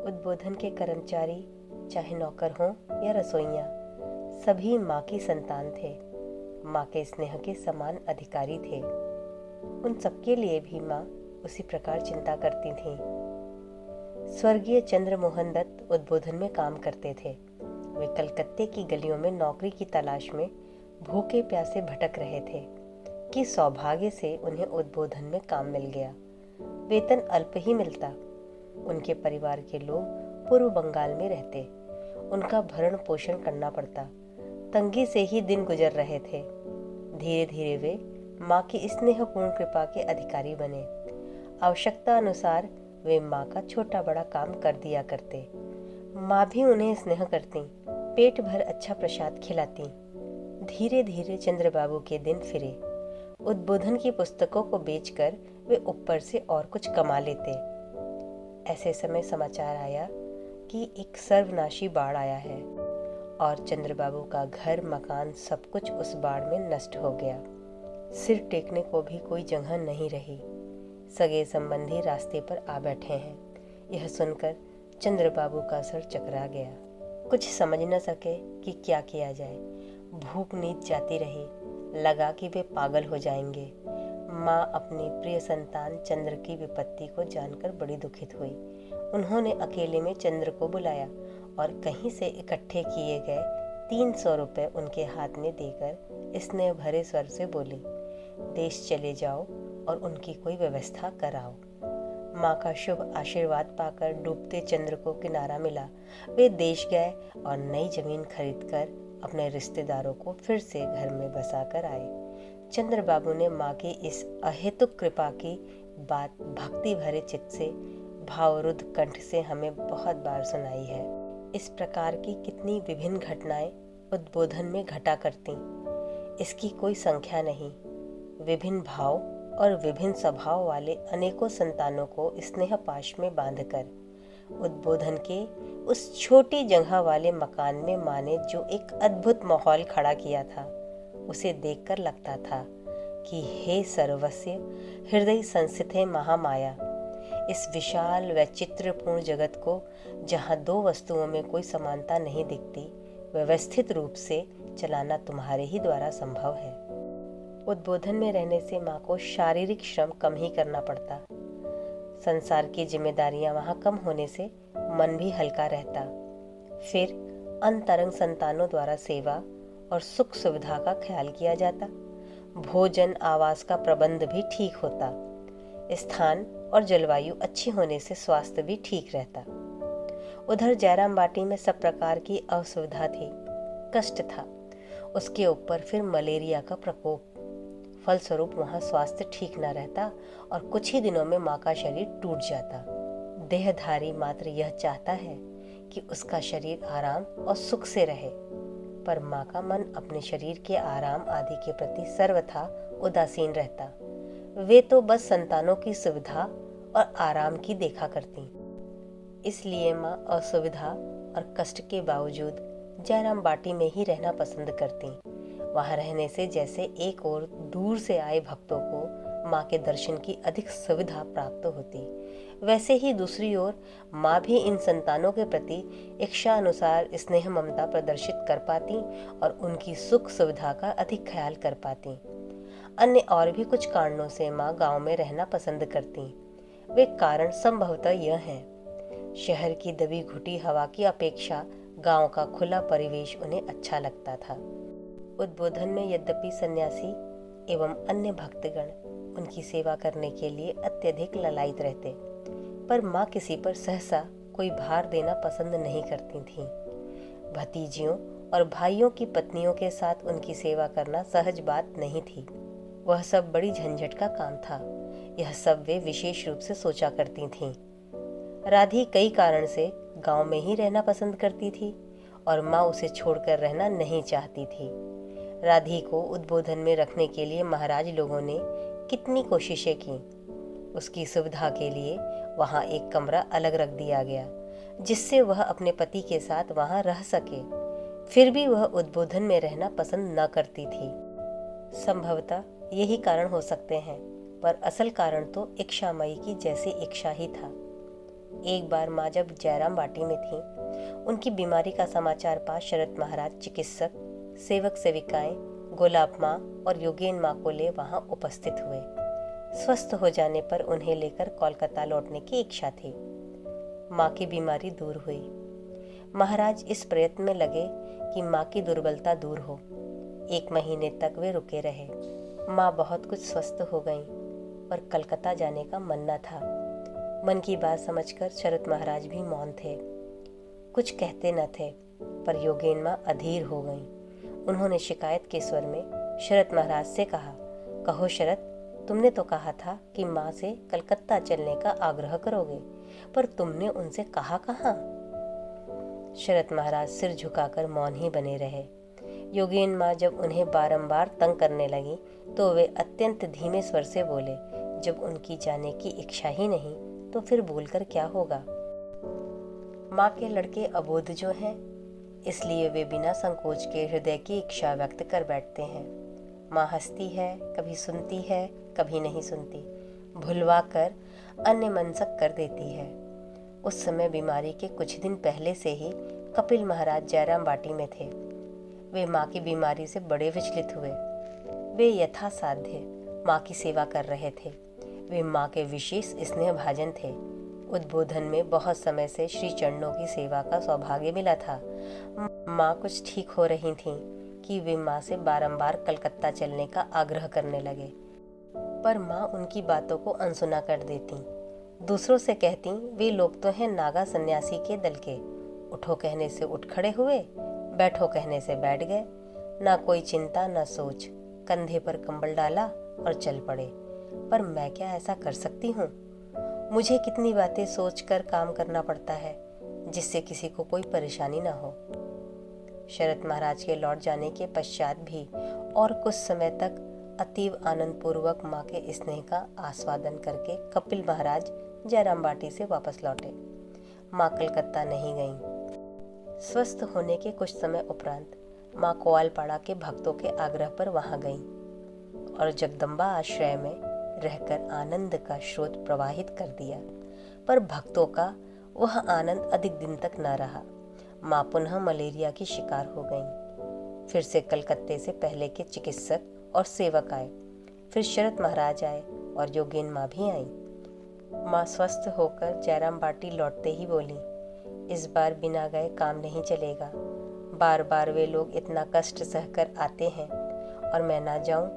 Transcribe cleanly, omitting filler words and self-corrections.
उद्बोधन के कर्मचारी, चाहे नौकर हों या रसोइयाँ, सभी माँ की संतान थे। माँ के स्नेह के समान अधिकारी थे। उन सबके लिए भी माँ उसी प्रकार चिंता करती थीं। स्वर्गीय चंद्रमोहन दत्त उद्बोधन में काम करते थे। वे कलकत्ते की गलियों में नौकरी की तलाश में भूखे प्यासे भटक रहे थे कि सौभाग्य से उन्हें उद्बोधन में काम मिल गया। वेतन अल्प ही मिलता। उनके परिवार के लोग पूर्व बंगाल में रहते। उनका भरण पोषण करना पड़ता। तंगी से ही दिन गुजर रहे थे। धीरे धीरे वे माँ की स्नेहपूर्ण कृपा के अधिकारी बने। आवश्यकता अनुसार वे माँ का छोटा बड़ा काम कर दिया करते। माँ भी उन्हें स्नेह करती, पेट भर अच्छा प्रसाद खिलाती। धीरे धीरे चंद्रबाबू के दिन फिरे। उद्बोधन की पुस्तकों को बेचकर वे ऊपर से और कुछ कमा लेते। ऐसे समय समाचार आया कि एक सर्वनाशी बाढ़ आया है और चंद्रबाबू का घर मकान सब कुछ उस बाढ़ में नष्ट हो गया। सिर टेकने को भी कोई जगह नहीं रही। सगे संबंधी रास्ते पर आ बैठे हैं। यह सुनकर चंद्रबाबू का सर चकरा गया। कुछ समझ न सके कि क्या किया जाए। भूख नींद जाती रही। लगा कि वे पागल हो जाएंगे। माँ अपनी प्रिय संतान चंद्र की विपत्ति को जानकर बड़ी दुखित हुई। उन्होंने अकेले में चंद्र को बुलाया और कहीं से इकट्ठे किए गए 300 रुपये उनके हाथ में देकर स्नेह भरे स्वर से बोली, देश चले जाओ और उनकी कोई व्यवस्था कराओ। माँ का शुभ आशीर्वाद पाकर डूबते चंद्र को किनारा मिला। वे देश गए और नई जमीन खरीदकर अपने रिश्तेदारों को फिर से घर में बसा कर आए। चंद्रबाबू ने माँ की इस अहेतुक कृपा की बात भक्ति भरे चित्त से, भावरुद्ध कंठ से हमें बहुत बार सुनाई है। इस प्रकार की कितनी विभिन्न घटनाएं उद्बोधन में घटा करती, इसकी कोई संख्या नहीं। विभिन्न भाव और विभिन्न स्वभाव वाले अनेकों संतानों को स्नेह पाश में बांधकर उद्बोधन के उस छोटी जगह वाले मकान में माँ ने जो एक अद्भुत माहौल खड़ा किया था, उसे देखकर लगता था कि हे सर्वस्व हृदय संस्थिते महामाया, इस विशाल वैचित्र्यपूर्ण जगत को, जहाँ दो वस्तुओं में कोई समानता नहीं दिखती, व्यवस्थित रूप से चलाना तुम्हारे ही द्वारा संभव है। उद्बोधन में रहने से माँ को शारीरिक श्रम कम ही करना पड़ता। संसार की जिम्मेदारियां वहाँ कम होने से मन भी हल्का रहता। फिर अंतरंग संतानों द्वारा सेवा और सुख सुविधा का ख्याल किया जाता। भोजन आवास का प्रबंध भी ठीक होता। स्थान और जलवायु अच्छी होने से स्वास्थ्य भी ठीक रहता। उधर जयराम बाटी में सब प्रकार की असुविधा थी, कष्ट था। उसके ऊपर फिर मलेरिया का प्रकोप। फलस्वरूप वहाँ स्वास्थ्य ठीक न रहता और कुछ ही दिनों में माँ का शरीर टूट जाता। देहधारी मात्र यह चाहता है कि उसका शरीर आराम और सुख से रहे, पर माँ का मन अपने शरीर के आराम आदि के प्रति सर्वथा उदासीन रहता। वे तो बस संतानों की सुविधा और आराम की देखा करती। इसलिए माँ असुविधा और कष्ट के बावजूद जयराम बाटी में ही रहना पसंद करती। वहाँ रहने से जैसे एक ओर दूर से आए भक्तों को माँ के दर्शन की अधिक सुविधा प्राप्त होती, वैसे ही दूसरी ओर माँ भी इन संतानों के प्रति इच्छा अनुसार स्नेह ममता प्रदर्शित कर पाती और उनकी सुख सुविधा का अधिक ख्याल कर पाती। अन्य और भी कुछ कारणों से माँ गांव में रहना पसंद करती। वे कारण संभवतः यह हैं। शहर की दबी घुटी हवा की अपेक्षा गांव का खुला परिवेश उन्हें अच्छा लगता था। उद्बोधन में यद्यपि सन्यासी एवं अन्य भक्तगण उनकी सेवा करने के लिए अत्यधिक ललायित रहते, पर माँ किसी पर सहसा कोई भार देना पसंद नहीं करती थीं। भतीजियों और भाइयों की पत्नियों के साथ उनकी सेवा करना सहज बात नहीं थी। वह सब बड़ी झंझट का काम था। यह सब वे विशेष रूप से सोचा करती थीं। राधी कई कारण से गांव में ही रहना पसंद करती थी और माँ उसे छोड़कर रहना नहीं चाहती थी। राधी को उद्बोधन में रखने के लिए महाराज लोगों ने कितनी कोशिशें की। उसकी सुविधा के लिए वहाँ एक कमरा अलग रख दिया गया, जिससे वह अपने पति के साथ वहाँ रह सके। फिर भी वह उद्बोधन में रहना पसंद न करती थी। संभवतः यही कारण हो सकते हैं, पर असल कारण तो इच्छामयी की जैसी इच्छा ही था। एक बार माँ जब जयराम बाटी में थी, उनकी बीमारी का समाचार पा शरद महाराज चिकित्सक, सेवक सेविकाएं, गोलाब माँ और योगेन माँ को ले वहां उपस्थित हुए। स्वस्थ हो जाने पर उन्हें लेकर कोलकाता लौटने की इच्छा थी। माँ की बीमारी दूर हुई। महाराज इस प्रयत्न में लगे कि माँ की दुर्बलता दूर हो। 1 महीने तक वे रुके रहे। माँ बहुत कुछ स्वस्थ हो गईं, पर कलकत्ता जाने का मन न था। मन की बात समझकर शरद महाराज भी मौन थे, कुछ कहते न थे। पर योगेन माँ अधीर हो गईं। उन्होंने शिकायत के स्वर में शरद महाराज से कहा, कहो शरद, तुमने तो कहा था कि माँ से कलकत्ता चलने का आग्रह करोगे, पर तुमने उनसे कहा कहाँ? शरद महाराज सिर झुकाकर मौन ही बने रहे। योगेन माँ जब उन्हें बारंबार तंग करने लगी तो वे अत्यंत धीमे स्वर से बोले, जब उनकी जाने की इच्छा ही नहीं तो फिर बोलकर क्या होगा? माँ के लड़के अबोध जो हैं, इसलिए वे बिना संकोच के हृदय की इच्छा व्यक्त कर बैठते हैं। माँ हंसती है, कभी सुनती है, कभी नहीं सुनती, भुलवा कर अन्य मनसक कर देती है। उस समय बीमारी के कुछ दिन पहले से ही कपिल महाराज जयराम बाटी में थे। वे माँ की बीमारी से बड़े विचलित हुए। वे यथासाध्य माँ की सेवा कर रहे थे। वे माँ के विशेष स्नेह भाजन थे। उद्बोधन में बहुत समय से श्री चरणों की सेवा का सौभाग्य मिला था। माँ कुछ ठीक हो रही थीं कि वे माँ से बारंबार कलकत्ता चलने का आग्रह करने लगे, पर माँ उनकी बातों को अनसुना कर देती। दूसरों से कहती, वे लोग तो हैं नागा सन्यासी के दल के, उठो कहने से उठ खड़े हुए, बैठो कहने से बैठ गए, ना कोई चिंता ना सोच, कंधे पर कंबल डाला और चल पड़े। पर मैं क्या ऐसा कर सकती हूँ? मुझे कितनी बातें सोचकर काम करना पड़ता है, जिससे किसी को कोई परेशानी ना हो। शरद महाराज के लौट जाने के पश्चात भी और कुछ समय तक अतीव आनंद पूर्वक माँ के स्नेह का आस्वादन करके कपिल महाराज जयराम बाटी से वापस लौटे। माँ कलकत्ता नहीं गईं। स्वस्थ होने के कुछ समय उपरांत माँ कोआलपाड़ा के भक्तों के आग्रह पर वहां गईं और जगदम्बा आश्रय में रहकर आनंद का स्रोत प्रवाहित कर दिया। पर भक्तों का वह आनंद अधिक दिन तक न रहा। माँ पुनः मलेरिया की शिकार हो गईं। फिर से कलकत्ते से पहले के चिकित्सक और सेवक आए। फिर शरद महाराज आए और योगेन माँ भी आई। माँ स्वस्थ होकर जयराम बाटी लौटते ही बोली, इस बार बिना गए काम नहीं चलेगा। बार बार वे लोग इतना कष्ट सहकर आते हैं और मैं ना जाऊं